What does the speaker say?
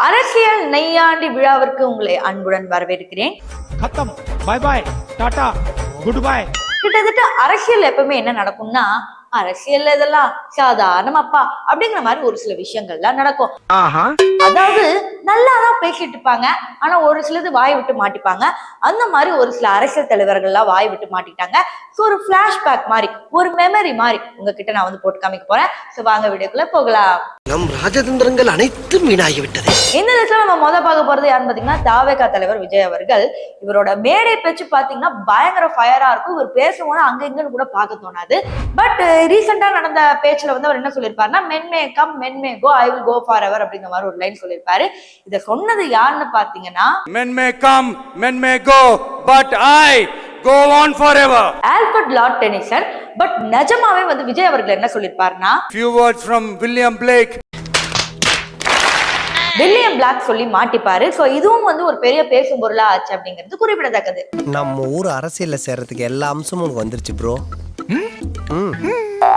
அரசியல் நெய்யாண்டி விழாவிற்கு உங்களை அன்புடன் வரவேற்கிறேன். பை பை டாடா குட் பை. கிட்டத்தட்ட அரசியல் எப்பவுமே என்ன நடக்கும்னா, அரசியல் இதெல்லாம் சாதாரணமாப்பா அப்படிங்கிற மாதிரி ஒரு சில விஷயங்கள்லாம் நடக்கும். அதாவது நல்லாதான் பேசிட்டு இருப்பாங்க, ஆனா ஒரு சிலது வாய் விட்டு மாட்டிப்பாங்க. அந்த மாதிரி ஒரு சில அரசியல் தலைவர்கள்லாம் வாய் விட்டு மாட்டிட்டாங்க. ஸோ ஒரு பிளாஷ்பேக் மாதிரி, ஒரு மெமரி மாதிரி உங்ககிட்ட நான் வந்து போட்டு காமிக்க போறேன். ஸோ வாங்க வீடியோக்குள்ள போகலாம். நம் ராஜதந்திரங்கள் அனைத்தும் வீணாகிவிட்டது. இந்த லிஸ்ட்ல நம்ம பார்க்க போறது யாருன்னு பாத்தீங்கன்னா, தாவேகா தலைவர் விஜய் அவர்கள். இவரோட மேடை பேச்சு பாத்தீங்கன்னா பயங்கர ஃபயரா இருக்கும். இவர் பேசும்போது அங்க இங்கன்னு கூட பார்க்க தோணாது. பட் ரீசெண்டா நடந்த பேச்சுல வந்து அவர் என்ன சொல்லியிருப்பாருன்னா, men may come men may go, I will go for ever அப்படிங்கிற மாதிரி ஒரு லைன் சொல்லியிருப்பாரு. இதை சொன்னது யாருன்னு பாத்தீங்கன்னா, men may come men may go but I go on forever. Alfred Lord Tennyson. But நிஜமாவே வந்து விஜய் அவர்கள் என்ன சொல்லியிருப்பாருன்னா, few words from William Blake. William Blake சொல்லி மாட்டிப்பாரு. சோ இதுவும் வந்து ஒரு பெரிய பேசும் பொருளா ஆச்சு அப்படிங்கிறது குறிப்பிடத்தக்கது. நம்ம ஊர் அரசியல்ல சேர்றதுக்கு எல்லா அம்சமும் வந்துருச்சு ப்ரோ.